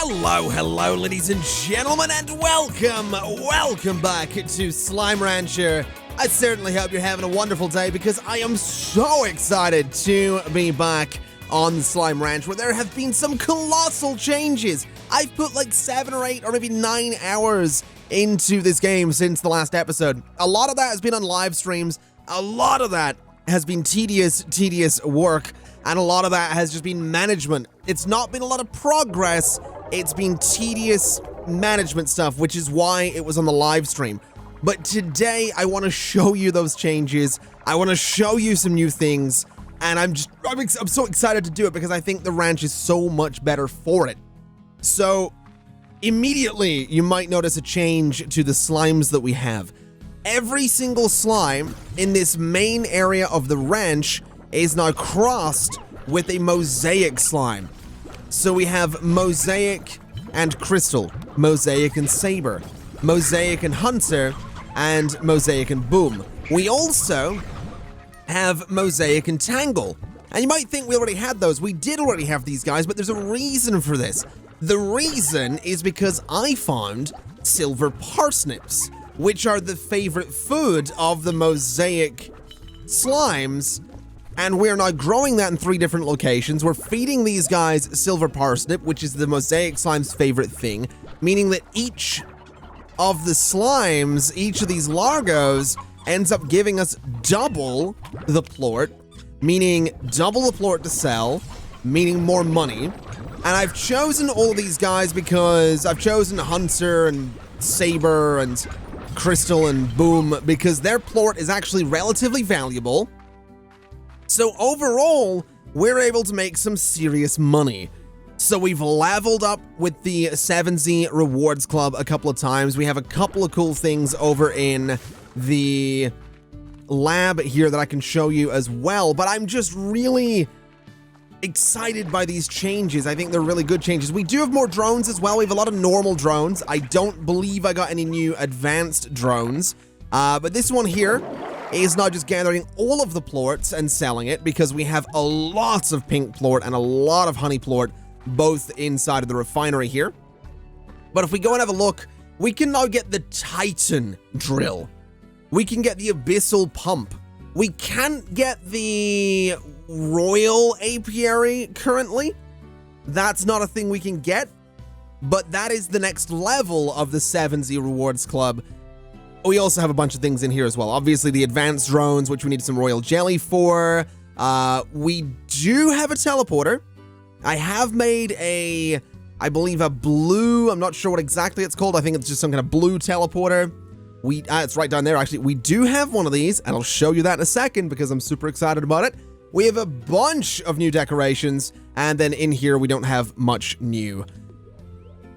Hello, ladies and gentlemen, and welcome back to Slime Rancher. I certainly hope you're having a wonderful day because I am so excited to be back on Slime Ranch, where there have been some colossal changes. I've put like 7 or 8 or maybe 9 hours into this game since the last episode. A lot of that has been on live streams, a lot of that has been tedious work, and a lot of that has just been management. It's not been a lot of progress, it's been tedious management stuff, which is why it was on the live stream. But today, I want to show you those changes, I want to show you some new things, and I'm so excited to do it because I think the ranch is so much better for it. So, immediately, you might notice a change to the slimes that we have. Every single slime in this main area of the ranch is now crossed with a mosaic slime. So we have mosaic and crystal, mosaic and saber, mosaic and hunter, and mosaic and boom. We also have mosaic and tangle. And you might think we already had those. We did already have these guys, but there's a reason for this. The reason is because I found silver parsnips, which are the favorite food of the mosaic slimes, and we're now growing that in 3 different locations. We're feeding these guys silver parsnip, which is the mosaic slime's favorite thing, meaning that each of the slimes, each of these largos, ends up giving us double the plort, meaning double the plort to sell, meaning more money. And I've chosen all of these guys because I've chosen hunter and saber and crystal and boom because their plort is actually relatively valuable. So overall, we're able to make some serious money. So we've leveled up with the 7Z Rewards Club a couple of times. We have a couple of cool things over in the lab here that I can show you as well. But I'm just really excited by these changes. I think they're really good changes. We do have more drones as well. We have a lot of normal drones. I don't believe I got any new advanced drones. But this one here is now just gathering all of the plorts and selling it because we have a lot of pink plort and a lot of honey plort both inside of the refinery here. But if we go and have a look, we can now get the Titan drill. We can get the abyssal pump. We can't get the royal apiary currently. That's not a thing we can get, but that is the next level of the 7Z Rewards Club. We also have a bunch of things in here as well. Obviously, the advanced drones, which we need some royal jelly for. We do have a teleporter. I have made I believe a blue, I'm not sure what exactly it's called. I think it's just some kind of blue teleporter. It's right down there, actually. We do have one of these, and I'll show you that in a second because I'm super excited about it. We have a bunch of new decorations, and then in here, we don't have much new.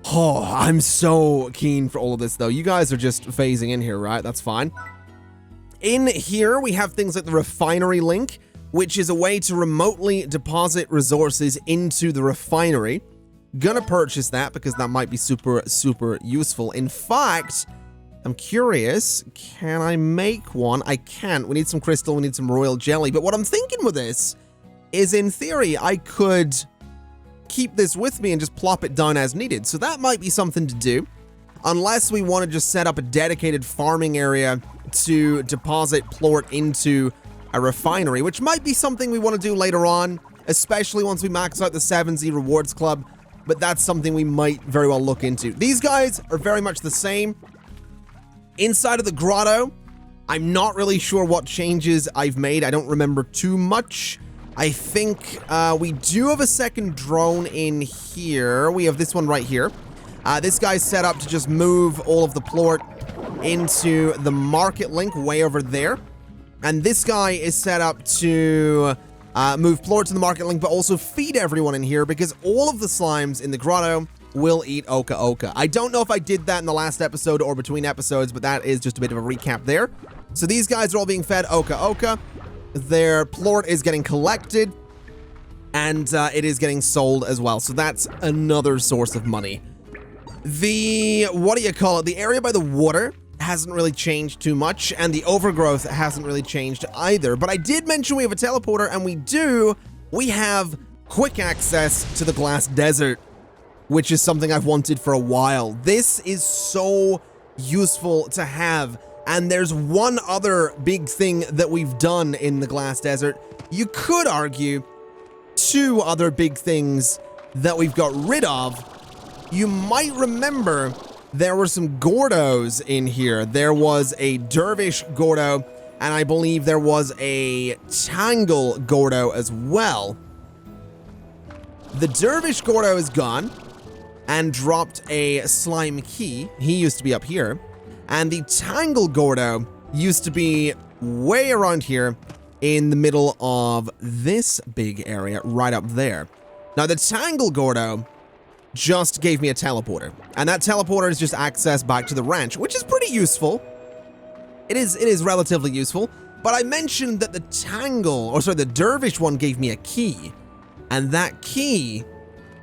Oh, I'm so keen for all of this, though. You guys are just phasing in here, right? That's fine. In here, we have things like the refinery link, which is a way to remotely deposit resources into the refinery. Gonna purchase that because that might be super useful. In fact, I'm curious, can I make one? I can't. We need some crystal, we need some royal jelly. But what I'm thinking with this is, in theory, I could keep this with me and just plop it down as needed. So that might be something to do, unless we want to just set up a dedicated farming area to deposit plort into a refinery, which might be something we want to do later on, especially once we max out the 7Z Rewards Club, but that's something we might very well look into. These guys are very much the same. Inside of the grotto, I'm not really sure what changes I've made. I don't remember too much. I think we do have a second drone in here. We have this one right here. This guy's set up to just move all of the plort into the market link way over there. And this guy is set up to move plort to the market link, but also feed everyone in here because all of the slimes in the grotto will eat Oka Oka. I don't know if I did that in the last episode or between episodes, but that is just a bit of a recap there. So these guys are all being fed Oka Oka. Their plort is getting collected, and it is getting sold as well. So that's another source of money. The area by the water hasn't really changed too much, and the overgrowth hasn't really changed either. But I did mention we have a teleporter, and we have quick access to the glass desert. which is something I've wanted for a while. This is so useful to have. And there's one other big thing that we've done in the Glass Desert. You could argue 2 other big things that we've got rid of. You might remember there were some Gordos in here. There was a Dervish Gordo, and I believe there was a Tangle Gordo as well. The Dervish Gordo is gone and dropped a slime key. He used to be up here. And the Tangle Gordo used to be way around here in the middle of this big area right up there. Now, the Tangle Gordo just gave me a teleporter, and that teleporter is just access back to the ranch, which is pretty useful. It is relatively useful, but I mentioned that the Dervish one gave me a key, and that key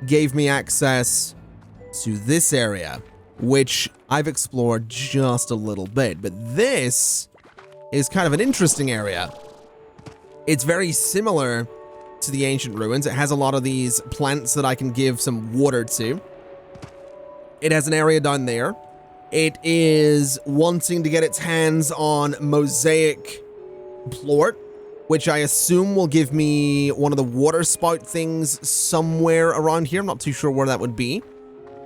gave me access to this area, which I've explored just a little bit, but this is kind of an interesting area. It's very similar to the ancient ruins. It has a lot of these plants that I can give some water to. It has an area down there. It is wanting to get its hands on mosaic plort, which I assume will give me one of the water spout things somewhere around here. I'm not too sure where that would be.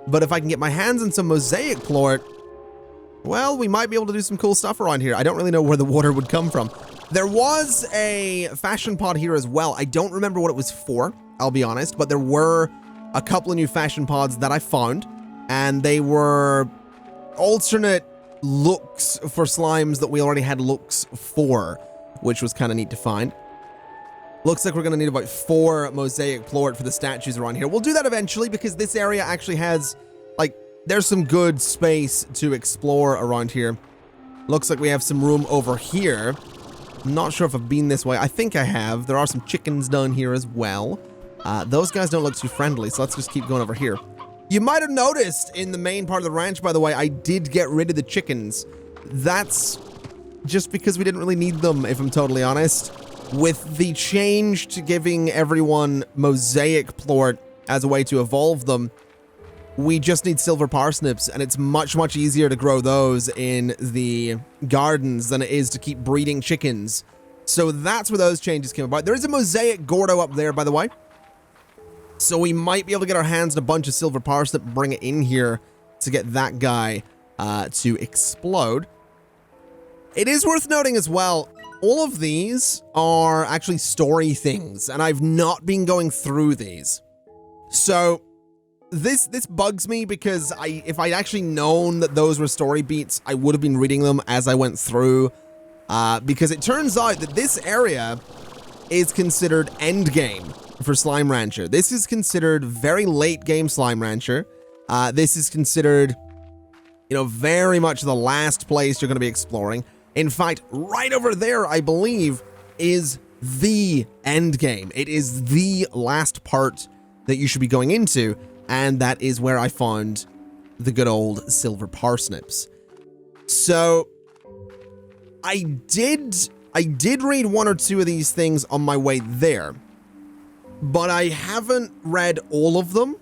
But if I can get my hands on some mosaic plort, well, we might be able to do some cool stuff around here. I don't really know where the water would come from. There was a fashion pod here as well. I don't remember what it was for, I'll be honest, but there were a couple of new fashion pods that I found, and they were alternate looks for slimes that we already had looks for, which was kind of neat to find. Looks like we're going to need about 4 mosaic plort for the statues around here. We'll do that eventually because this area actually has, like, there's some good space to explore around here. Looks like we have some room over here. I'm not sure if I've been this way. I think I have. There are some chickens down here as well. Those guys don't look too friendly, so let's just keep going over here. You might have noticed in the main part of the ranch, by the way, I did get rid of the chickens. That's just because we didn't really need them, if I'm totally honest. With the change to giving everyone mosaic plort as a way to evolve them, we just need silver parsnips, and it's much, much easier to grow those in the gardens than it is to keep breeding chickens. So that's where those changes came about. There is a mosaic Gordo up there, by the way. So we might be able to get our hands on a bunch of silver parsnip and bring it in here to get that guy to explode. It is worth noting as well, all of these are actually story things, and I've not been going through these. So this bugs me because if I'd actually known that those were story beats, I would have been reading them as I went through, because it turns out that this area is considered endgame for Slime Rancher. This is considered very late game Slime Rancher. This is considered, you know, very much the last place you're going to be exploring. In fact, right over there, I believe, is the end game. It is the last part that you should be going into, and that is where I found the good old silver parsnips. So I did read 1 or 2 of these things on my way there, but I haven't read all of them.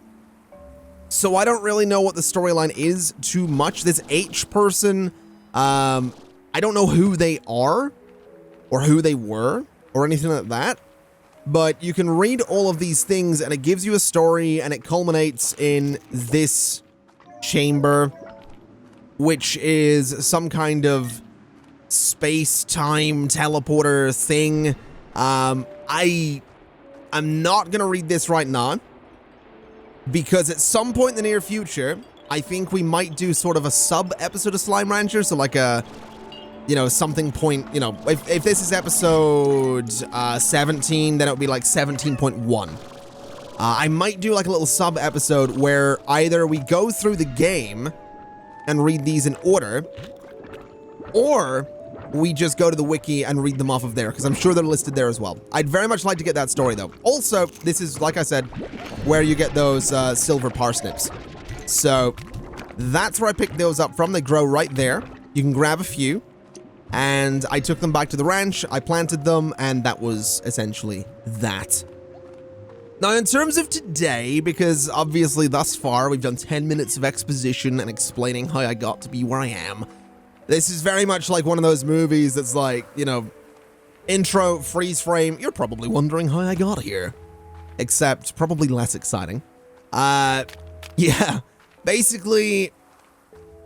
So I don't really know what the storyline is too much. This H person, I don't know who they are or who they were or anything like that, but you can read all of these things and it gives you a story, and it culminates in this chamber, which is some kind of space-time teleporter thing. I'm not going to read this right now because at some point in the near future, I think we might do sort of a sub-episode of Slime Rancher, so like a, you know, something point, you know, if this is episode 17, then it would be like 17.1. I might do like a little sub-episode where either we go through the game and read these in order, or we just go to the wiki and read them off of there, because I'm sure they're listed there as well. I'd very much like to get that story, though. Also, this is, like I said, where you get those silver parsnips. So that's where I picked those up from. They grow right there. You can grab a few. And I took them back to the ranch, I planted them, and that was essentially that. Now, in terms of today, because obviously thus far we've done 10 minutes of exposition and explaining how I got to be where I am. This is very much like one of those movies that's like, you know, intro, freeze frame. You're probably wondering how I got here. Except probably less exciting. Yeah, basically,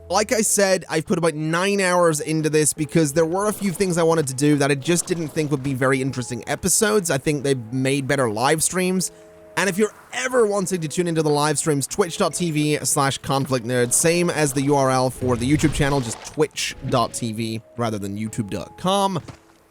like I said, I've put about 9 hours into this because there were a few things I wanted to do that I just didn't think would be very interesting episodes. I think they made better live streams. And if you're ever wanting to tune into the live streams, twitch.tv/ConflictNerd, same as the URL for the YouTube channel, just twitch.tv rather than youtube.com.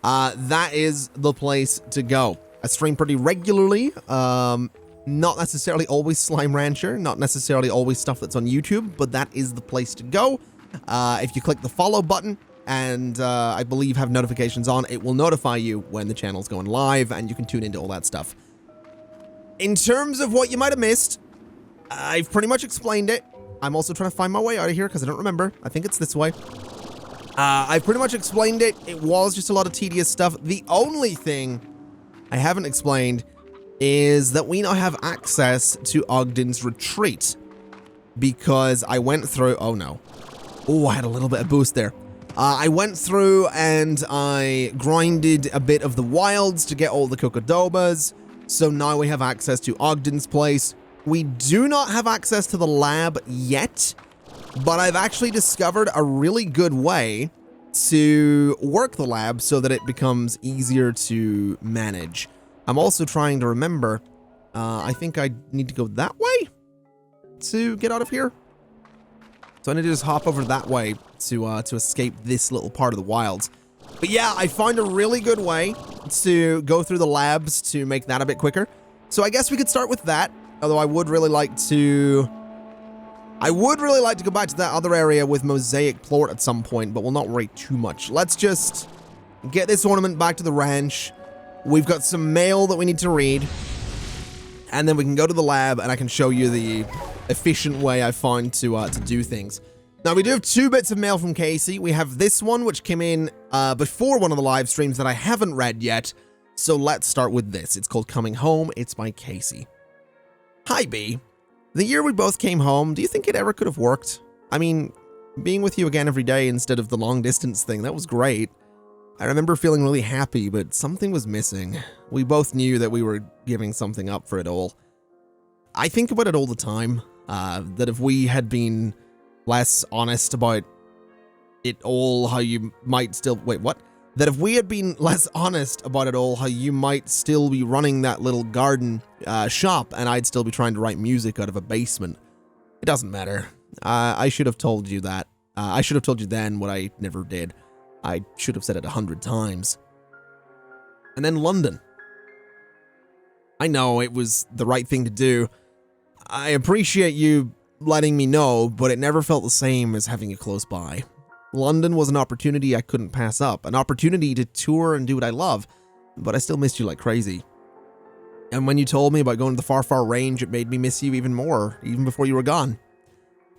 That is the place to go. I stream pretty regularly, not necessarily always Slime Rancher, not necessarily always stuff that's on YouTube, but that is the place to go. If you click the follow button and I believe have notifications on, it will notify you when the channel's going live and you can tune into all that stuff. In terms of what you might have missed, I've pretty much explained it. I'm also trying to find my way out of here because I don't remember. I think it's this way. I've pretty much explained it. It was just a lot of tedious stuff. The only thing I haven't explained is that we now have access to Ogden's retreat because I went through... Oh, no. Oh, I had a little bit of boost there. I went through and I grinded a bit of the wilds to get all the cocodobas. So now we have access to Ogden's place. We do not have access to the lab yet, but I've actually discovered a really good way to work the lab so that it becomes easier to manage. I'm also trying to remember, I think I need to go that way to get out of here. So I need to just hop over that way to escape this little part of the wilds. But yeah, I found a really good way to go through the labs to make that a bit quicker. So I guess we could start with that. Although I would really like to go back to that other area with Mosaic Plort at some point, but we'll not worry too much. Let's just get this ornament back to the ranch. We've got some mail that we need to read. And then we can go to the lab and I can show you the efficient way I found to do things. Now, we do have 2 bits of mail from Casey. We have this one, which came in before one of the live streams that I haven't read yet. So let's start with this. It's called Coming Home. It's by Casey. Hi, B. The year we both came home, do you think it ever could have worked? I mean, being with you again every day instead of the long distance thing, that was great. I remember feeling really happy, but something was missing. We both knew that we were giving something up for it all. I think about it all the time, that if we had been less honest about it all, how you might still... Wait, what? That if we had been less honest about it all, how you might still be running that little garden shop and I'd still be trying to write music out of a basement. It doesn't matter. I should have told you that. I should have told you then what I never did. I should have said it 100 times. And then London. I know it was the right thing to do. I appreciate you letting me know, but it never felt the same as having you close by. London was an opportunity I couldn't pass up, an opportunity to tour and do what I love, but I still missed you like crazy. And when you told me about going to the far, far range, it made me miss you even more, even before you were gone.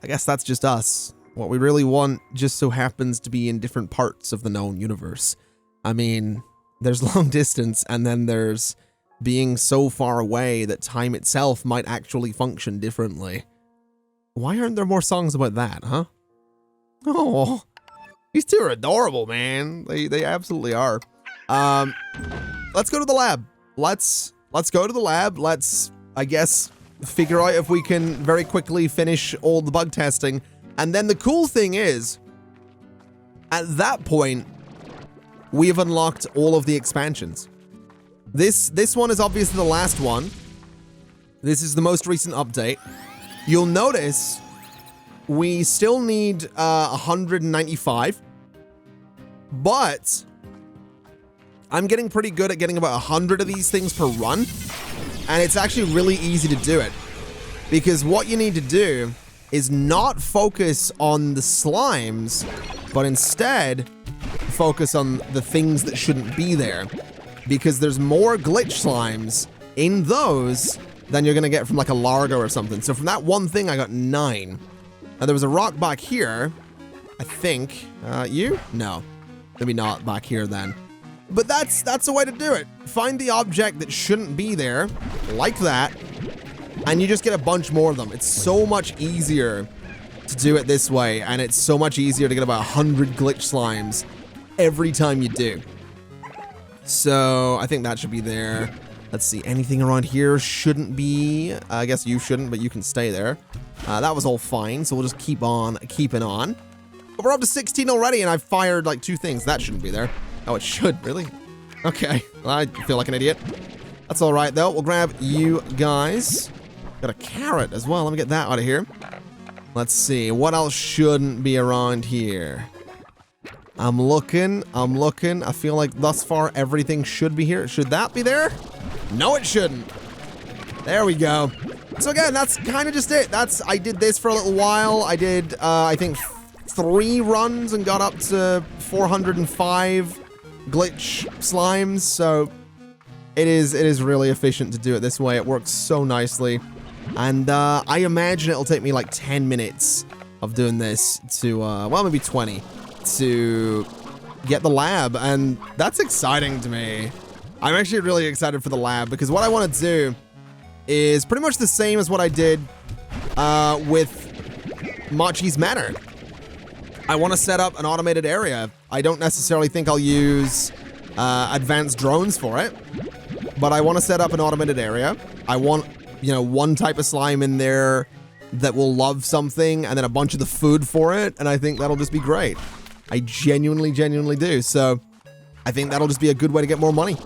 I guess that's just us. What we really want just so happens to be in different parts of the known universe. I mean, there's long distance, and then there's being so far away that time itself might actually function differently. Why aren't there more songs about that, huh? Oh, these two are adorable, man. They absolutely are. Let's go to the lab. Let's go to the lab. Let's, I guess, figure out if we can very quickly finish all the bug testing. And then the cool thing is, at that point, we have unlocked all of the expansions. This one is obviously the last one. This is the most recent update. You'll notice we still need 195, but I'm getting pretty good at getting about 100 of these things per run, and it's actually really easy to do it, because what you need to do is not focus on the slimes, but instead focus on the things that shouldn't be there, because there's more glitch slimes in those than you're gonna get from like a Largo or something. So from that one thing, I got 9. Now there was a rock back here, I think. You? No, maybe not back here then. But that's the way to do it. Find the object that shouldn't be there, like that, and you just get a bunch more of them. It's so much easier to do it this way, and it's so much easier to get about 100 glitch slimes every time you do. So I think that should be there. Let's see, anything around here shouldn't be. I guess you shouldn't, but you can stay there. That was all fine, so we'll just keep on keeping on. But we're up to 16 already, and I've fired like 2 things. That shouldn't be there. Oh, it should, really? Okay, well, I feel like an idiot. That's all right, though. We'll grab you guys. Got a carrot as well. Let me get that out of here. Let's see, what else shouldn't be around here? I'm looking. I feel like thus far everything should be here. Should that be there? No, it shouldn't. There we go. So again, that's kind of just it. I did this for a little while. I did, I think, 3 runs and got up to 405 glitch slimes. So it is really efficient to do it this way. It works so nicely. And I imagine it'll take me like 10 minutes of doing this to, well, maybe 20 to get the lab. And that's exciting to me. I'm actually really excited for the lab because what I want to do is pretty much the same as what I did with Machi's Manor. I want to set up an automated area. I don't necessarily think I'll use advanced drones for it, but I want to set up an automated area. I want, you know, one type of slime in there that will love something and then a bunch of the food for it, and I think that'll just be great. I genuinely do. So I think that'll just be a good way to get more money.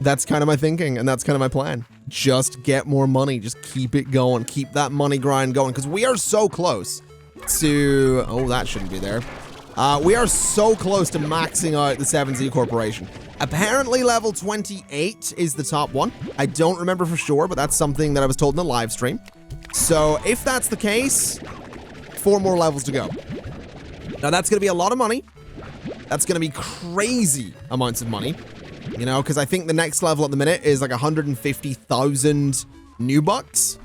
That's kind of my thinking, and that's kind of my plan. Just get more money. Just keep it going. Keep that money grind going, because we are so close to... Oh, that shouldn't be there. We are so close to maxing out the 7Z Corporation. Apparently, level 28 is the top one. I don't remember for sure, but that's something that I was told in the live stream. So, if that's the case, 4 more levels to go. Now, that's going to be a lot of money. That's going to be crazy amounts of money. You know, because I think the next level at the minute is like 150,000 new bucks.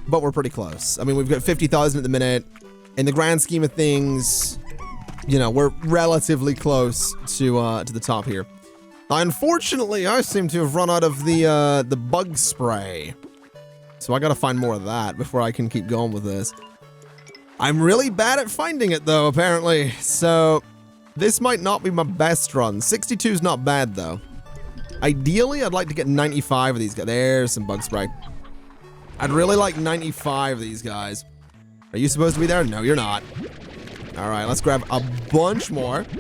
But we're pretty close. I mean, we've got 50,000 at the minute. In the grand scheme of things, you know, we're relatively close to the top here. Now, unfortunately, I seem to have run out of the bug spray. So I gotta find more of that before I can keep going with this. I'm really bad at finding it, though, apparently. So... this might not be my best run. 62 is not bad, though. Ideally, I'd like to get 95 of these guys. There's some bug spray. I'd really like 95 of these guys. Are you supposed to be there? No, you're not. All right, let's grab a bunch more. So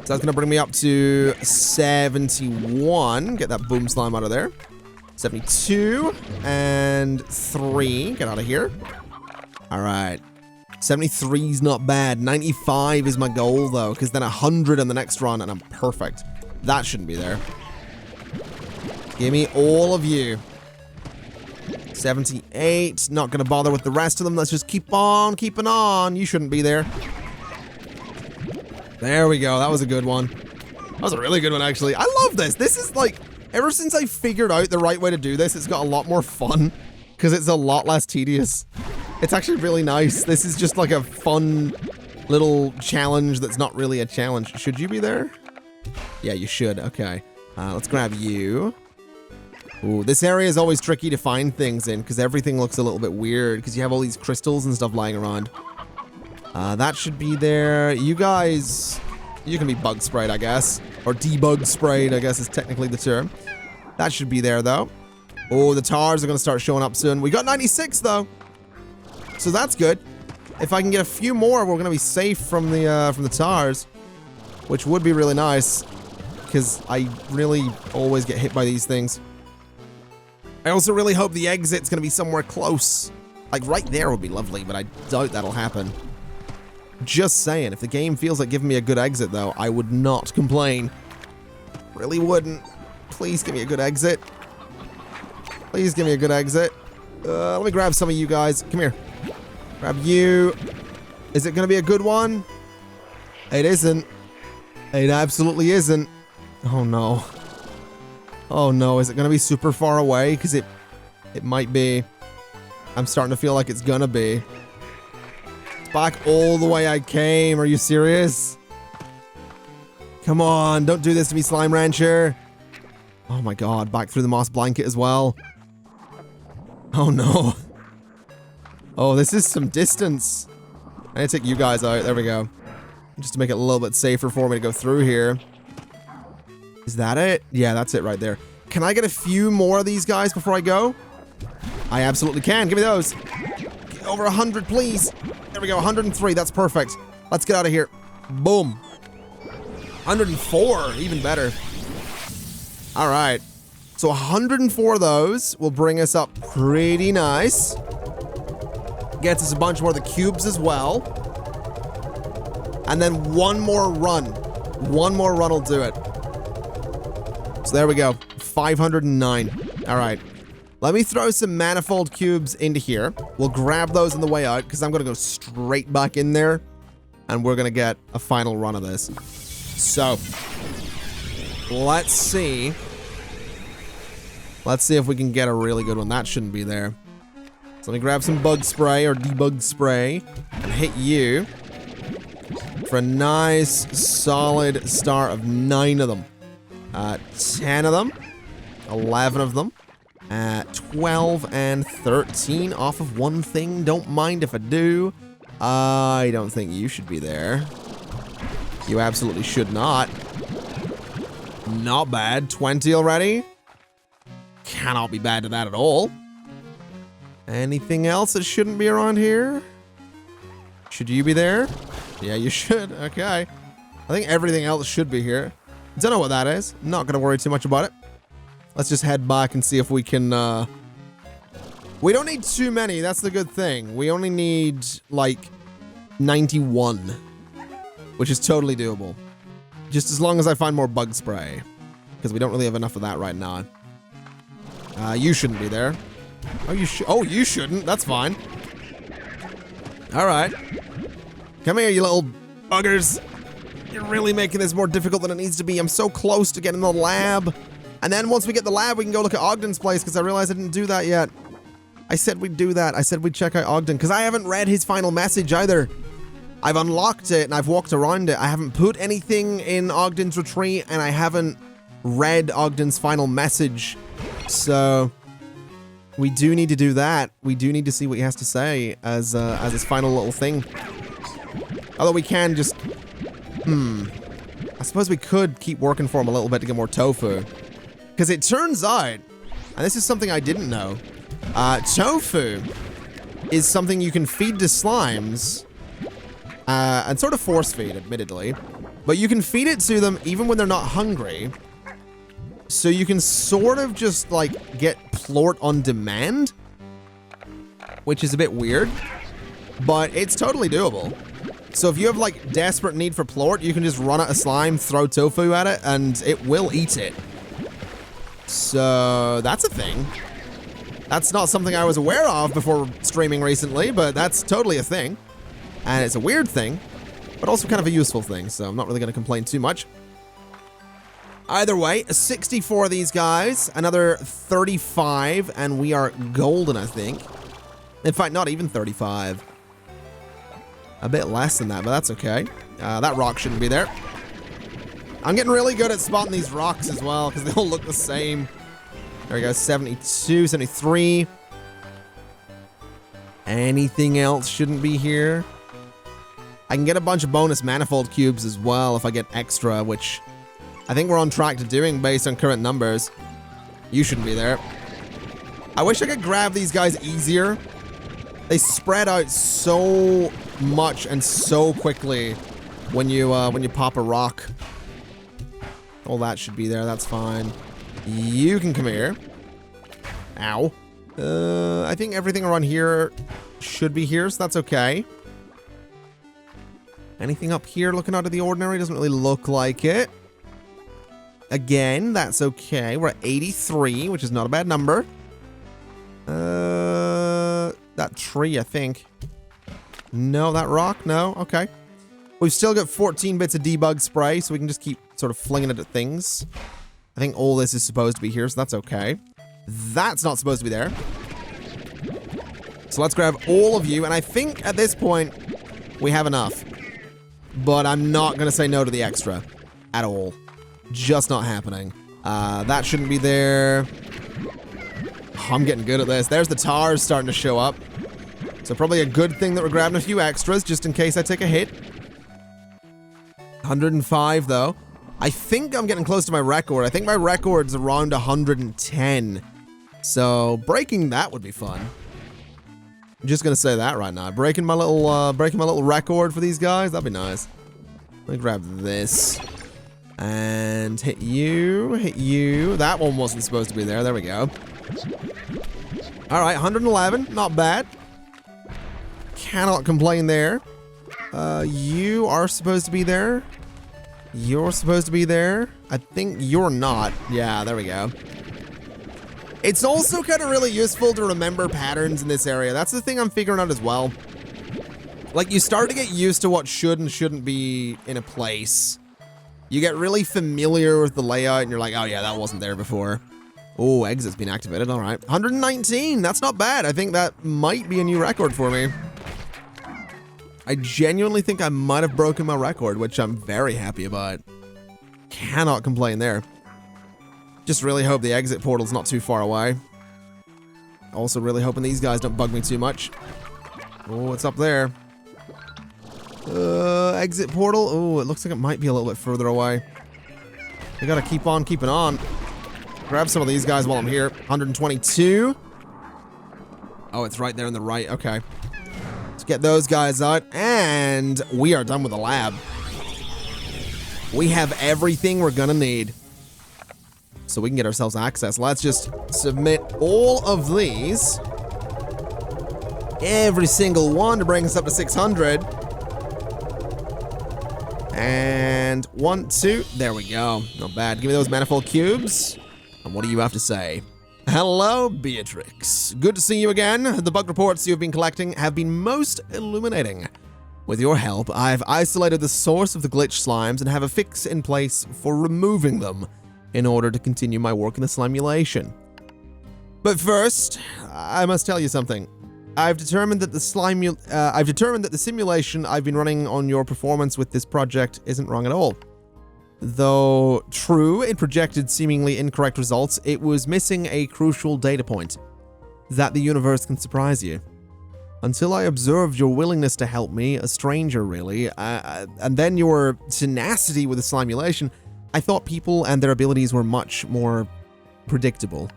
that's going to bring me up to 71. Get that boom slime out of there. 72 and 3. Get out of here. All right. 73 is not bad. 95 is my goal, though, because then 100 on the next run, and I'm perfect. That shouldn't be there. Give me all of you. 78. Not going to bother with the rest of them. Let's just keep on keeping on. You shouldn't be there. There we go. That was a good one. That was a really good one, actually. I love this. This is like, ever since I figured out the right way to do this, it's got a lot more fun because it's a lot less tedious. It's actually really nice. This is just like a fun little challenge that's not really a challenge. Should you be there? Yeah, you should. Okay. Let's grab you. Ooh, this area is always tricky to find things in because everything looks a little bit weird because you have all these crystals and stuff lying around. That should be there. You guys, you can be bug sprayed, I guess. Or debug sprayed, I guess is technically the term. That should be there, though. Oh, the towers are going to start showing up soon. We got 96, though. So that's good. If I can get a few more, we're gonna be safe from the towers, which would be really nice, because I really always get hit by these things. I also really hope the exit's gonna be somewhere close. Like right there would be lovely, but I doubt that'll happen. Just saying, if the game feels like giving me a good exit, though, I would not complain. Really wouldn't. Please give me a good exit. Please give me a good exit. Let me grab some of you guys. Come here. Grab you. Is it going to be a good one? It isn't. It absolutely isn't. Oh, no. Oh, no. Is it going to be super far away? Because it might be. I'm starting to feel like it's going to be. It's back all the way I came. Are you serious? Come on, don't do this to me, Slime Rancher. Oh my god, back through the moss blanket as well. Oh no. Oh, this is some distance. I need to take you guys out. There we go. Just to make it a little bit safer for me to go through here. Is that it? Yeah, that's it right there. Can I get a few more of these guys before I go? I absolutely can. Give me those. Get over 100, please. There we go. 103. That's perfect. Let's get out of here. Boom. 104. Even better. All right. So 104 of those will bring us up pretty nice. Gets us a bunch more of the cubes as well. And then one more run. One more run will do it. So there we go. 509. All right. Let me throw some manifold cubes into here. We'll grab those on the way out because I'm going to go straight back in there. And we're going to get a final run of this. So, let's see. Let's see if we can get a really good one. That shouldn't be there. So let me grab some bug spray or debug spray and hit you for a nice solid start of 9 of them. 10 of them. 11 of them. 12 and 13 off of one thing. Don't mind if I do. I don't think you should be there. You absolutely should not. Not bad. 20 already. Cannot be bad to that at all. Anything else that shouldn't be around here? Should you be there? Yeah, you should. Okay. I think everything else should be here. Don't know what that is. Not going to worry too much about it. Let's just head back and see if we can, we don't need too many. That's the good thing. We only need, like, 91. Which is totally doable. Just as long as I find more bug spray. Because we don't really have enough of that right now. You shouldn't be there. Oh, you shouldn't. That's fine. Alright. Come here, you little buggers. You're really making this more difficult than it needs to be. I'm so close to getting the lab. And then once we get the lab, we can go look at Ogden's place, because I realized I didn't do that yet. I said we'd do that. I said we'd check out Ogden, because I haven't read his final message either. I've unlocked it, and I've walked around it. I haven't put anything in Ogden's retreat, and I haven't read Ogden's final message. So, we do need to do that. We do need to see what he has to say as his final little thing. Although we can just... I suppose we could keep working for him a little bit to get more tofu. Because it turns out, and this is something I didn't know, tofu is something you can feed to slimes, and sort of force feed, admittedly, but you can feed it to them even when they're not hungry, so you can sort of just, like, get plort on demand, which is a bit weird, but it's totally doable. So if you have, like, desperate need for plort, you can just run at a slime, throw tofu at it, and it will eat it. So, that's a thing. That's not something I was aware of before streaming recently, but that's totally a thing. And it's a weird thing, but also kind of a useful thing, so I'm not really going to complain too much. Either way, 64 of these guys, another 35, and we are golden, I think. In fact, not even 35. A bit less than that, but that's okay. That rock shouldn't be there. I'm getting really good at spotting these rocks as well, because they all look the same. There we go, 72, 73. Anything else shouldn't be here. I can get a bunch of bonus manifold cubes as well if I get extra, which I think we're on track to doing based on current numbers. You shouldn't be there. I wish I could grab these guys easier. They spread out so much and so quickly when you pop a rock. All that should be there. That's fine. You can come here. Ow. I think everything around here should be here, so that's okay. Anything up here looking out of the ordinary? Doesn't really look like it. Again, that's okay. We're at 83, which is not a bad number. That tree, I think. No, that rock? No? Okay. We've still got 14 bits of debug spray, so we can just keep sort of flinging it at things. I think all this is supposed to be here, so that's okay. That's not supposed to be there. So let's grab all of you, and I think at this point, we have enough. But I'm not going to say no to the extra. at all. Just not happening. That shouldn't be there. I'm getting good at this. There's the tars starting to show up. So probably a good thing that we're grabbing a few extras just in case I take a hit. 105 though. I think I'm getting close to my record. I think my record's around 110. So breaking that would be fun. I'm just gonna say that right now. Breaking my little record for these guys, that'd be nice. Let me grab this. And hit you, hit you. That one wasn't supposed to be there. There we go. All right, 111, not bad. Cannot complain there. You are supposed to be there. You're supposed to be there. I think you're not. Yeah, there we go. It's also kind of really useful to remember patterns in this area. That's the thing I'm figuring out as well. Like, you start to get used to what should and shouldn't be in a place. You get really familiar with the layout and you're like, oh yeah, that wasn't there before. Oh, exit's been activated, all right. 119, that's not bad. I think that might be a new record for me. I genuinely think I might have broken my record, which I'm very happy about. Cannot complain there. Just really hope the exit portal's not too far away. Also really hoping these guys don't bug me too much. Oh, it's up there. Exit portal. Oh, it looks like it might be a little bit further away. We gotta keep on keeping on. Grab some of these guys while I'm here. 122. Oh, it's right there on the right. Okay. Let's get those guys out. And we are done with the lab. We have everything we're gonna need. So we can get ourselves access. Let's just submit all of these. Every single one to bring us up to 600. And 1, 2, there we go. Not bad. Give me those manifold cubes. And what do you have to say? Hello, Beatrix. Good to see you again. The bug reports you've been collecting have been most illuminating. With your help, I've isolated the source of the glitch slimes and have a fix in place for removing them in order to continue my work in the slimulation. But first, I must tell you something. I've determined that the simulation I've been running on your performance with this project isn't wrong at all. Though true, it projected seemingly incorrect results, it was missing a crucial data point. That the universe can surprise you. Until I observed your willingness to help me, a stranger really, and then your tenacity with the slimulation, I thought people and their abilities were much more predictable.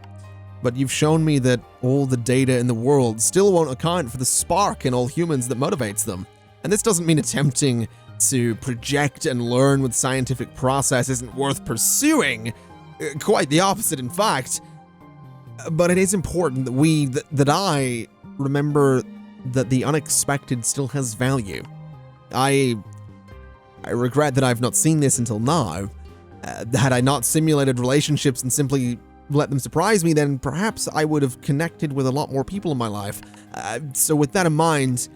But you've shown me that all the data in the world still won't account for the spark in all humans that motivates them. And this doesn't mean attempting to project and learn with scientific process isn't worth pursuing. Quite the opposite, in fact. But it is important that I remember that the unexpected still has value. I regret that I've not seen this until now. Had I not simulated relationships and simply let them surprise me, then perhaps I would have connected with a lot more people in my life. So with that in mind,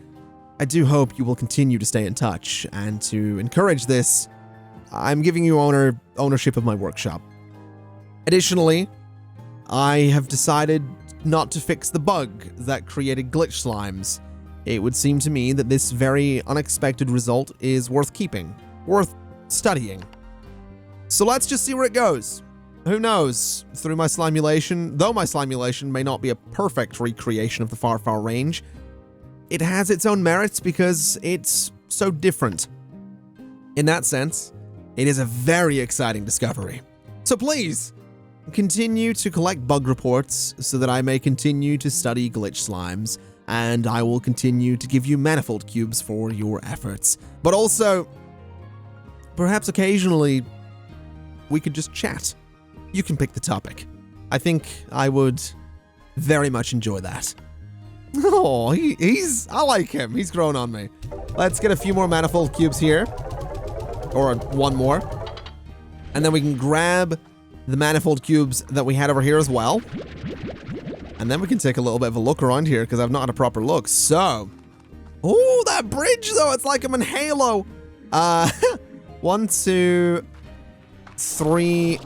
I do hope you will continue to stay in touch, and to encourage this, I'm giving you ownership of my workshop. Additionally, I have decided not to fix the bug that created glitch slimes. It would seem to me that this very unexpected result is worth keeping, worth studying. So let's just see where it goes. Who knows? Through my slimulation, though my slimulation may not be a perfect recreation of the far, far range, it has its own merits because it's so different. In that sense, it is a very exciting discovery. So please, continue to collect bug reports so that I may continue to study glitch slimes, and I will continue to give you manifold cubes for your efforts. But also, perhaps occasionally, we could just chat. You can pick the topic. I think I would very much enjoy that. Oh, I like him. He's grown on me. Let's get a few more manifold cubes here. Or one more. And then we can grab the manifold cubes that we had over here as well. And then we can take a little bit of a look around here because I've not had a proper look. So, oh, that bridge though. It's like I'm in Halo. 1, 2, 3.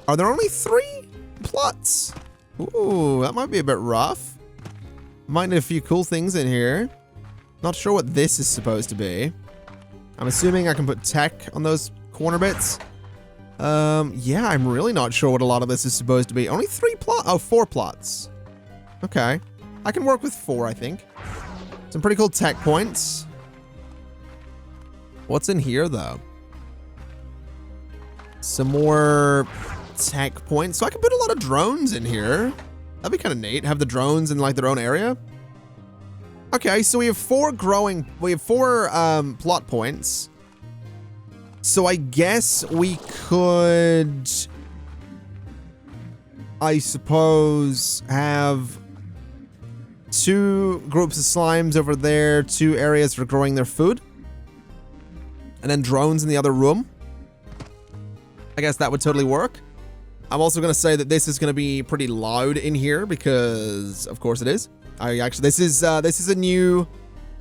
Are there only 3 plots? Ooh, that might be a bit rough. Might need a few cool things in here. Not sure what this is supposed to be. I'm assuming I can put tech on those corner bits. Yeah, I'm really not sure what a lot of this is supposed to be. Only 4 plots. Okay. I can work with 4, I think. Some pretty cool tech points. What's in here, though? Some more tech points. So I can put a lot of drones in here. That'd be kind of neat. Have the drones in, like, their own area. Okay, so we have 4 plot points. So I guess we could, I suppose, have 2 groups of slimes over there, 2 areas for growing their food, and then drones in the other room. I guess that would totally work. I'm also going to say that this is going to be pretty loud in here because, of course, it is. This is a new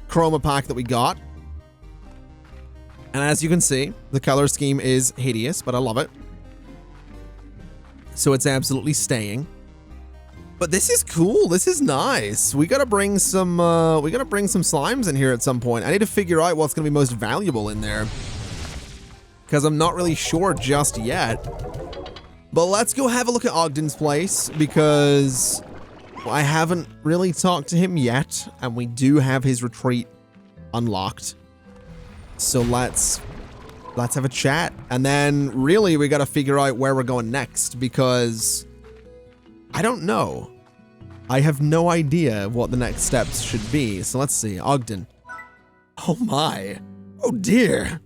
chroma pack that we got. And as you can see, the color scheme is hideous, but I love it. So it's absolutely staying. But this is cool. This is nice. We gotta bring some slimes in here at some point. I need to figure out what's gonna be most valuable in there, because I'm not really sure just yet. But let's go have a look at Ogden's place, because I haven't really talked to him yet, and we do have his retreat unlocked. So let's have a chat. And then really we got to figure out where we're going next, because I don't know. I have no idea what the next steps should be. So let's see. Ogden. Oh my. Oh dear.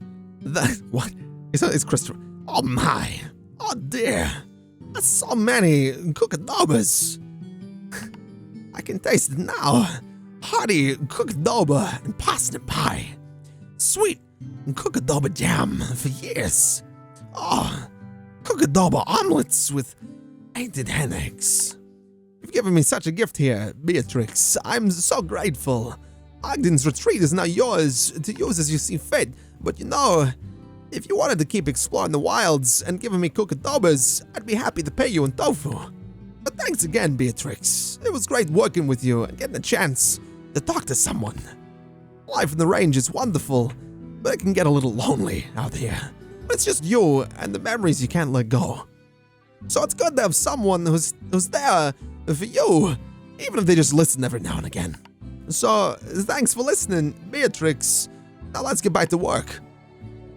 What? It's Christopher. Oh my. Oh dear. That's so many cookadobas. I can taste it now. Hearty cookadoba and parsnip pie. Sweet cookadoba jam for years. Oh, cookadoba omelets with painted hen eggs. You've given me such a gift here, Beatrix. I'm so grateful. Ogden's retreat is now yours to use as you see fit. But you know, if you wanted to keep exploring the wilds and giving me cookadobas, I'd be happy to pay you in tofu. But thanks again, Beatrix. It was great working with you and getting a chance to talk to someone. Life in the range is wonderful, but it can get a little lonely out here. But it's just you and the memories you can't let go. So it's good to have someone who's there for you, even if they just listen every now and again. So thanks for listening, Beatrix. Now let's get back to work.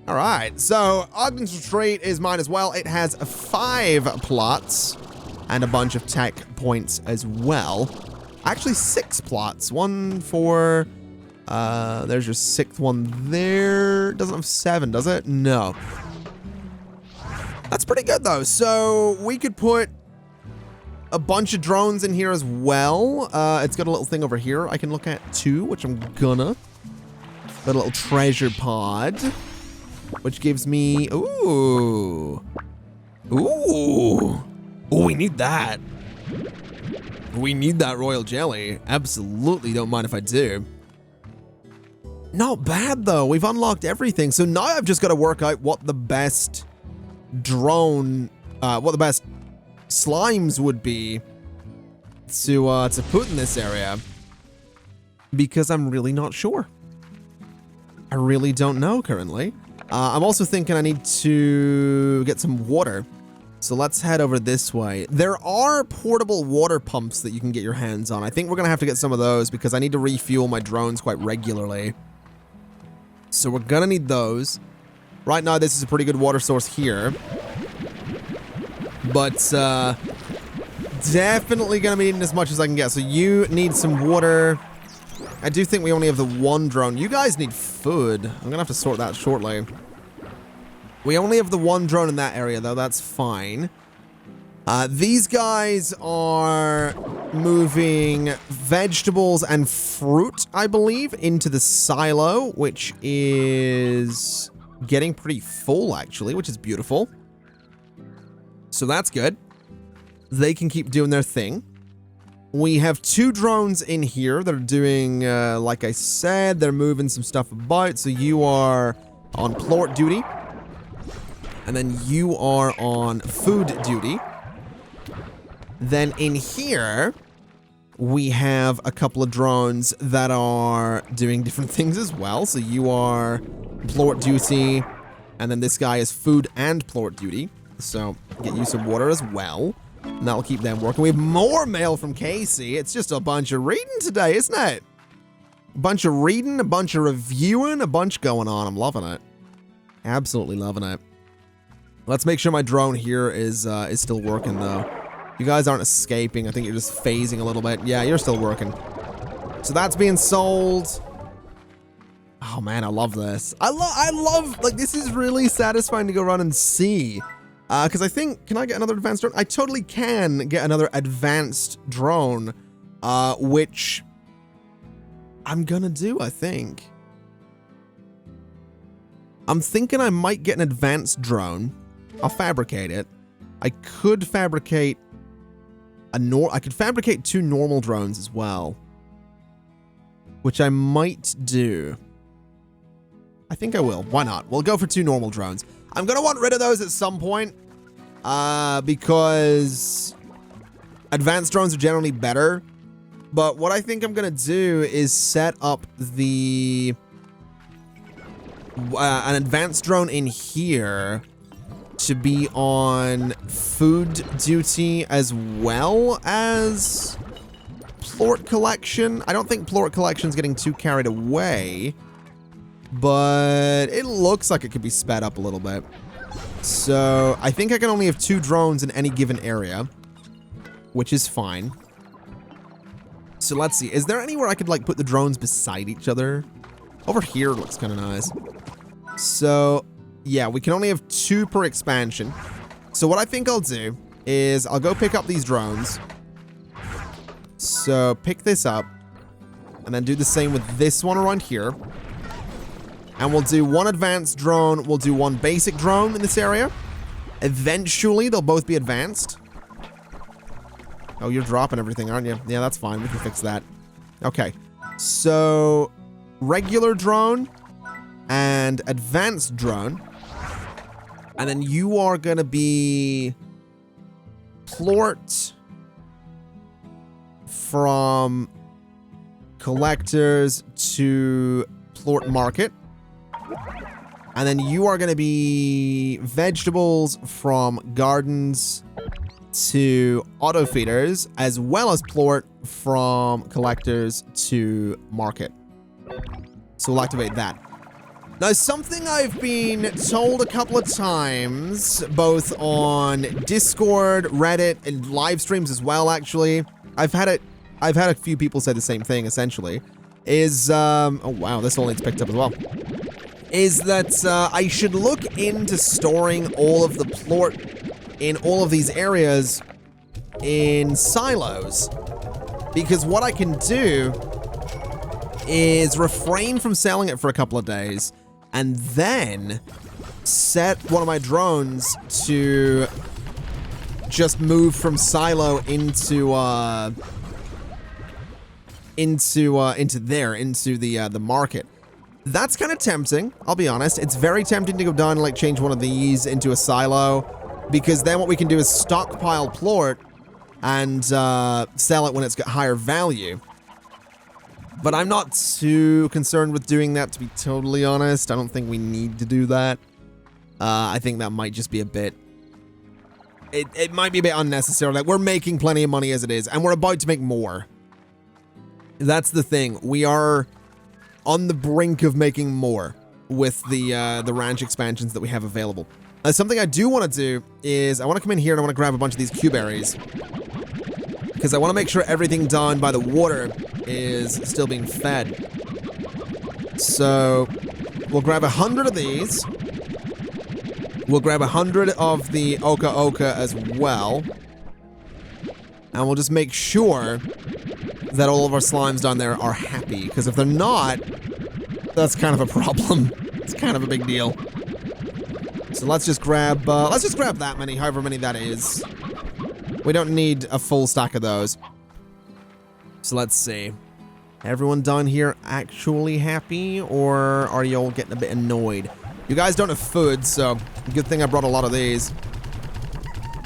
All right, so Ogden's retreat is mine as well. It has 5 plots and a bunch of tech points as well. Actually 6 plots, 1 for... there's your 6th one there. Doesn't have 7, does it? No. That's pretty good, though. So we could put a bunch of drones in here as well. It's got a little thing over here I can look at, too, which I'm gonna. Got a little treasure pod, which gives me... Ooh. Ooh. Oh, we need that. We need that royal jelly. Absolutely don't mind if I do. Not bad, though. We've unlocked everything. So now I've just got to work out what the best drone, what the best slimes would be to put in this area, because I'm really not sure. I really don't know currently. I'm also thinking I need to get some water. So let's head over this way. There are portable water pumps that you can get your hands on. I think we're going to have to get some of those because I need to refuel my drones quite regularly. So we're going to need those. Right now, this is a pretty good water source here. But definitely going to be needing as much as I can get. So you need some water. I do think we only have the 1 drone. You guys need food. I'm going to have to sort that shortly. We only have the 1 drone in that area, though. That's fine. These guys are moving vegetables and fruit, I believe, into the silo, which is getting pretty full, actually, which is beautiful. So that's good. They can keep doing their thing. We have 2 drones in here that are doing, like I said, they're moving some stuff about. So you are on plort duty. And then you are on food duty. Then in here, we have a couple of drones that are doing different things as well. So you are plort duty. And then this guy is food and plort duty. So get you some water as well. And that'll keep them working. We have more mail from Casey. It's just a bunch of reading today, isn't it? A bunch of reading, a bunch of reviewing, a bunch going on. I'm loving it. Absolutely loving it. Let's make sure my drone here is still working, though. You guys aren't escaping. I think you're just phasing a little bit. Yeah, you're still working. So that's being sold. Oh, man, I love this. I love, like, this is really satisfying to go run and see. Because I think, can I get another advanced drone? I totally can get another advanced drone, which I'm gonna do, I think. I'm thinking I might get an advanced drone. I'll fabricate it. I could fabricate I could fabricate 2 normal drones as well, which I might do. I think I will. Why not? We'll go for 2 normal drones. I'm gonna want rid of those at some point, because advanced drones are generally better. But what I think I'm gonna do is set up the an advanced drone in here to be on food duty as well as plort collection. I don't think plort collection's getting too carried away, but it looks like it could be sped up a little bit. So I think I can only have 2 drones in any given area, which is fine. So let's see. Is there anywhere I could like put the drones beside each other? Over here looks kind of nice. So yeah, we can only have 2 per expansion. So what I think I'll do is I'll go pick up these drones. So pick this up and then do the same with this one around here. And we'll do 1 advanced drone. We'll do 1 basic drone in this area. Eventually, they'll both be advanced. Oh, you're dropping everything, aren't you? Yeah, that's fine. We can fix that. Okay. So, regular drone and advanced drone. And then you are going to be plort from collectors to plort market. And then you are going to be vegetables from gardens to auto feeders, as well as plort from collectors to market. So we'll activate that. Now, something I've been told a couple of times, both on Discord, Reddit, and live streams as well, actually. I've had a few people say the same thing, essentially, is, oh wow, this all needs picked up as well. Is that I should look into storing all of the plort in all of these areas in silos. Because what I can do is refrain from selling it for a couple of days and then set one of my drones to just move from silo into the market. That's kind of tempting, I'll be honest. It's very tempting to go down and like change one of these into a silo, because then what we can do is stockpile plort and sell it when it's got higher value. But I'm not too concerned with doing that, to be totally honest. I don't think we need to do that. I think that might just be a bit... It might be a bit unnecessary. Like, we're making plenty of money as it is, and we're about to make more. That's the thing. We are on the brink of making more with the ranch expansions that we have available. Something I do want to do is I want to come in here and I want to grab a bunch of these Q berries, because I want to make sure everything down by the water is still being fed. So we'll grab 100 of these. We'll grab 100 of the Oka Oka as well. And we'll just make sure that all of our slimes down there are happy, because if they're not, that's kind of a problem. It's kind of a big deal. So let's just grab that many, however many that is. We don't need a full stack of those. So let's see. Everyone down here actually happy, or are you all getting a bit annoyed? You guys don't have food, so good thing I brought a lot of these.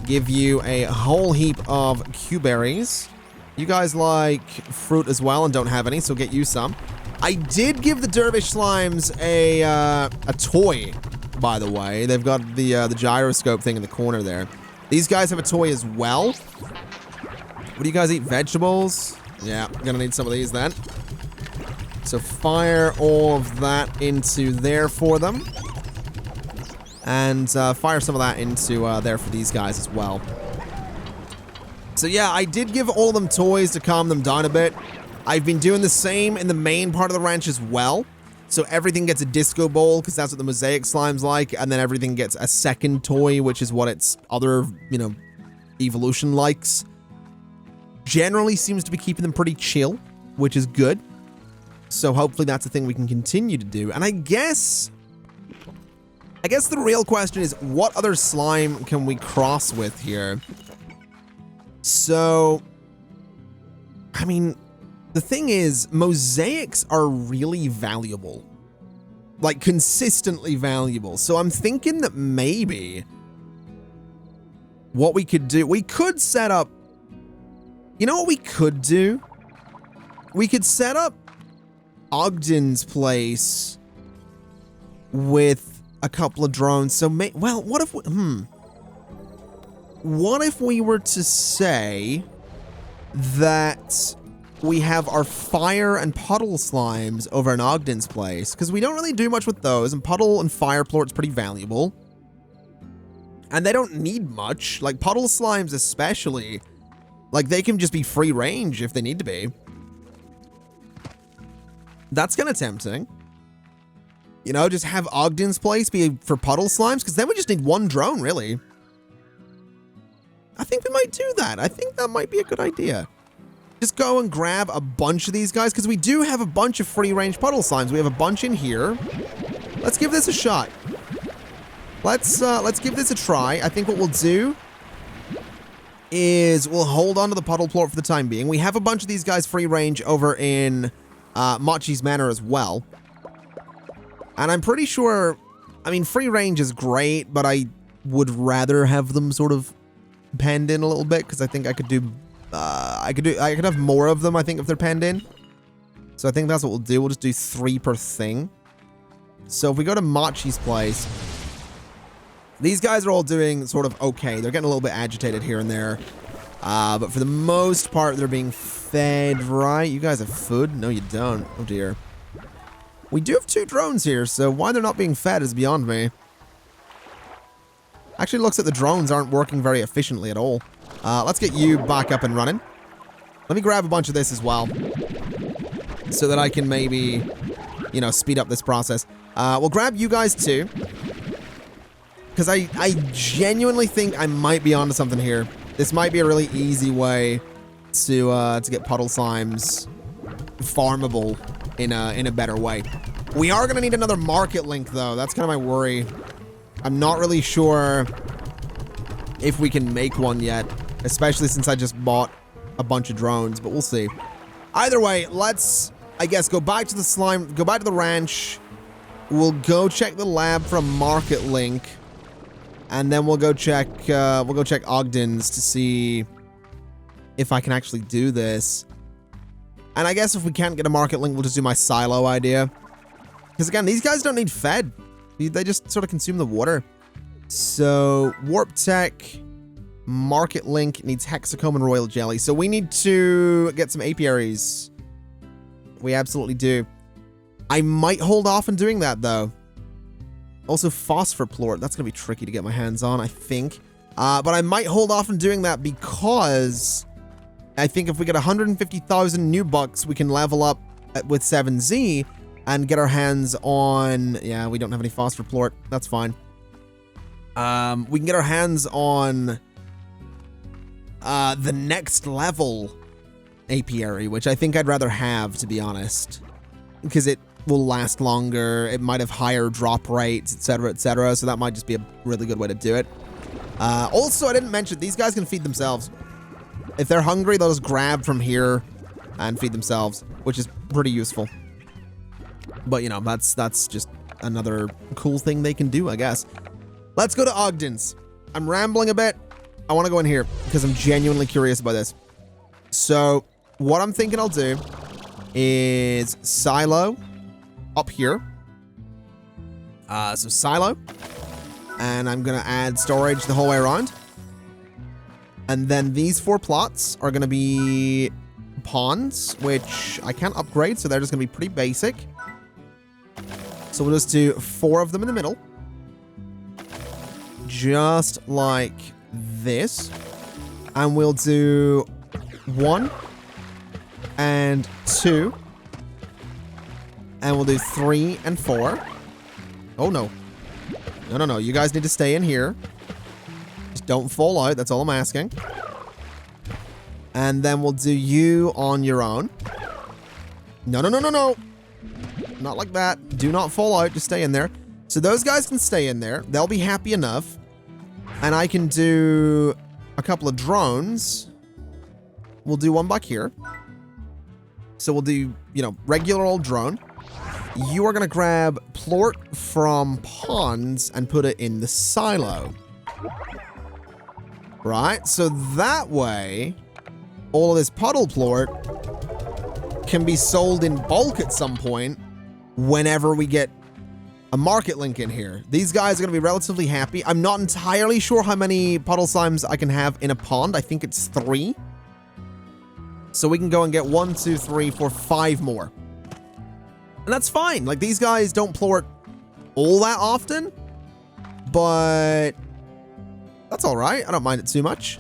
Give you a whole heap of Q berries. You guys like fruit as well and don't have any, so get you some. I did give the dervish slimes a toy by the way. They've got the gyroscope thing in the corner there. These guys have a toy as well. What do you guys eat? Vegetables? Yeah, gonna need some of these then. So fire all of that into there for them. And fire some of that into there for these guys as well. So yeah, I did give all of them toys to calm them down a bit. I've been doing the same in the main part of the ranch as well. So everything gets a disco ball, because that's what the mosaic slime's like, and then everything gets a second toy, which is what its other, you know, evolution likes. Generally seems to be keeping them pretty chill, which is good. So hopefully that's a thing we can continue to do. And I guess the real question is, what other slime can we cross with here? So, I mean, the thing is, mosaics are really valuable. Like, consistently valuable. So I'm thinking that maybe what we could do, we could set up, you know what we could do? We could set up Ogden's place with a couple of drones. So, well, what if we were to say that we have our fire and puddle slimes over in Ogden's place, because we don't really do much with those, and puddle and fire plort's pretty valuable. And they don't need much. Like, puddle slimes especially, like, they can just be free range if they need to be. That's kind of tempting. You know, just have Ogden's place be for puddle slimes, because then we just need one drone, really. I think we might do that. I think that might be a good idea. Just go and grab a bunch of these guys, because we do have a bunch of free-range puddle slimes. We have a bunch in here. Let's give this a shot. Let's give this a try. I think what we'll do is we'll hold on to the puddle plort for the time being. We have a bunch of these guys free-range over in Machi's Manor as well. And I'm pretty sure, I mean, free-range is great, but I would rather have them sort of penned in a little bit, because I think I could do I could have more of them, I think, if they're penned in. So I think that's what we'll do. We'll just do 3 per thing. So if we go to Machi's place, these guys are all doing sort of okay. They're getting a little bit agitated here and there. But for the most part, they're being fed, right? You guys have food? No, you don't. Oh, dear. We do have 2 drones here, so why they're not being fed is beyond me. Actually, it looks like the drones aren't working very efficiently at all. Let's get you back up and running. Let me grab a bunch of this as well, so that I can maybe, you know, speed up this process. We'll grab you guys too, because I genuinely think I might be onto something here. This might be a really easy way to get puddle slimes farmable in a better way. We are gonna need another market link though. That's kind of my worry. I'm not really sure if we can make one yet, especially since I just bought a bunch of drones, but we'll see. Either way, let's, I guess, go back to the slime, go back to the ranch. We'll go check the lab for a market link, and then we'll go check Ogden's to see if I can actually do this. And I guess if we can't get a market link, we'll just do my silo idea. Because again, these guys don't need fed. They just sort of consume the water. So, Warp Tech, Market Link needs Hexacomb and Royal Jelly. So we need to get some apiaries. We absolutely do. I might hold off on doing that, though. Also, Phosphor Plort. That's going to be tricky to get my hands on, I think. But I might hold off on doing that because I think if we get 150,000 new bucks, we can level up with 7Z and get our hands on... Yeah, we don't have any Phosphor Plort. That's fine. We can get our hands on the next level apiary, which I think I'd rather have, to be honest, because it will last longer. It might have higher drop rates, etc., etc. So that might just be a really good way to do it. Also, I didn't mention, these guys can feed themselves. If they're hungry, they'll just grab from here and feed themselves, which is pretty useful. But, you know, that's just another cool thing they can do, I guess. Let's go to Ogden's. I'm rambling a bit. I want to go in here because I'm genuinely curious about this. So, what I'm thinking I'll do is silo up here. So silo. And I'm going to add storage the whole way around. And then these 4 plots are going to be ponds, which I can't upgrade, so they're just going to be pretty basic. So we'll just do 4 of them in the middle. Just like this. And we'll do 1 and 2. And we'll do 3 and 4. Oh, no. No. You guys need to stay in here. Just don't fall out. That's all I'm asking. And then we'll do you on your own. No. Not like that. Do not fall out. Just stay in there. So those guys can stay in there. They'll be happy enough. And I can do a couple of drones. We'll do one back here. So we'll do, regular old drone. You are going to grab plort from ponds and put it in the silo. Right? So that way, all of this puddle plort can be sold in bulk at some point whenever we get a market link in here. These guys are going to be relatively happy. I'm not entirely sure how many puddle slimes I can have in a pond. I think it's 3. So we can go and get 1, 2, 3, 4, 5 more. And that's fine. Like, these guys don't plort all that often, but that's all right. I don't mind it too much.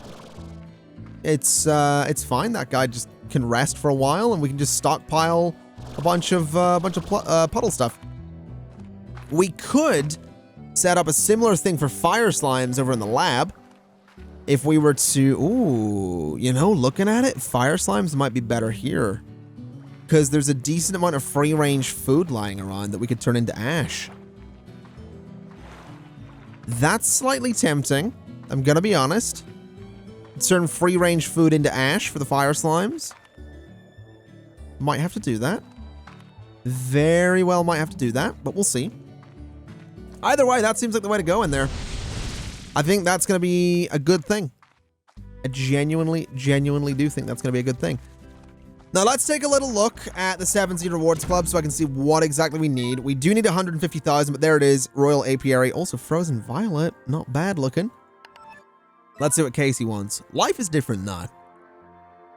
It's fine. That guy just can rest for a while, and we can just stockpile a bunch of puddle stuff. We could set up a similar thing for fire slimes over in the lab. If we were to, looking at it, fire slimes might be better here. Because there's a decent amount of free-range food lying around that we could turn into ash. That's slightly tempting. I'm gonna be honest. Turn free-range food into ash for the fire slimes. Might have to do that. Very well might have to do that, but we'll see. Either way, that seems like the way to go in there. I think that's going to be a good thing. I genuinely do think that's going to be a good thing. Now, let's take a little look at the 7Z Rewards Club so I can see what exactly we need. We do need 150,000, but there it is. Royal Apiary. Also, Frozen Violet. Not bad looking. Let's see what Casey wants. Life is different now.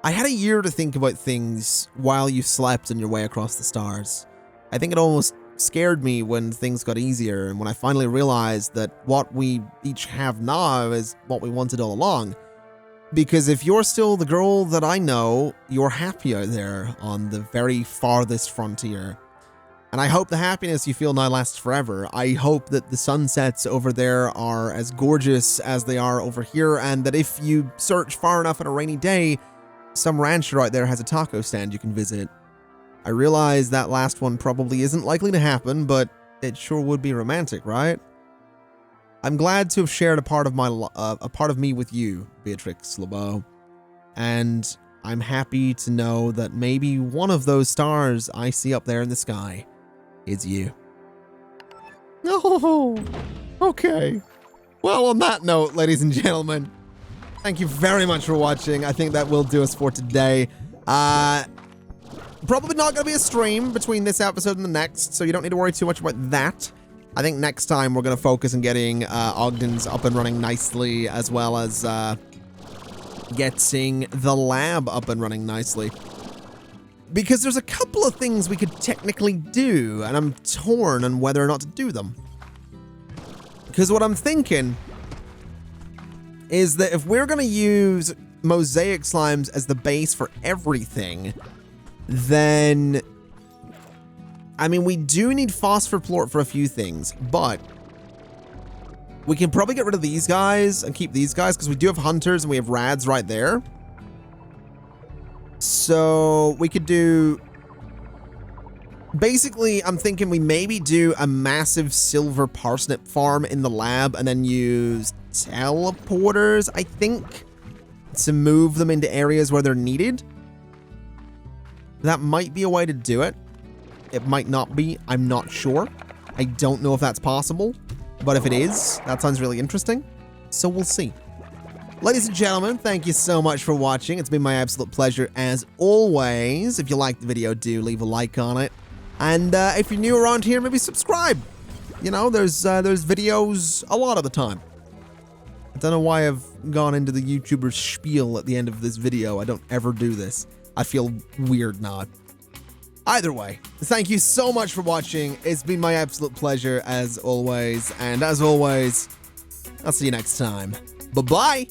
I had a year to think about things while you slept on your way across the stars. I think it almost scared me when things got easier and when I finally realized that what we each have now is what we wanted all along. Because if you're still the girl that I know, you're happy out there on the very farthest frontier. And I hope the happiness you feel now lasts forever. I hope that the sunsets over there are as gorgeous as they are over here, and that if you search far enough on a rainy day, some rancher out there has a taco stand you can visit. I realize that last one probably isn't likely to happen, but it sure would be romantic, right? I'm glad to have shared a part of me with you, Beatrix LeBeau. And I'm happy to know that maybe one of those stars I see up there in the sky is you. Oh, okay. Well, on that note, ladies and gentlemen, thank you very much for watching. I think that will do us for today. Probably not going to be a stream between this episode and the next, so you don't need to worry too much about that. I think next time we're going to focus on getting Ogden's up and running nicely, as well as getting the lab up and running nicely. Because there's a couple of things we could technically do, and I'm torn on whether or not to do them. Because what I'm thinking is that if we're going to use mosaic slimes as the base for everything, then, I mean, we do need phosphor plort for a few things, but we can probably get rid of these guys and keep these guys because we do have hunters and we have rads right there. So we could do, basically, I'm thinking we maybe do a massive silver parsnip farm in the lab and then use teleporters, I think, to move them into areas where they're needed. That might be a way to do it. It might not be. I'm not sure. I don't know if that's possible, but if it is, that sounds really interesting. So we'll see. Ladies and gentlemen, thank you so much for watching. It's been my absolute pleasure as always. If you liked the video, do leave a like on it. And if you're new around here, maybe subscribe. you know, there's videos a lot of the time. I don't know why I've gone into the YouTuber spiel at the end of this video. I don't ever do this. I feel weird now. Either way, thank you so much for watching. It's been my absolute pleasure as always. And as always, I'll see you next time. Bye-bye.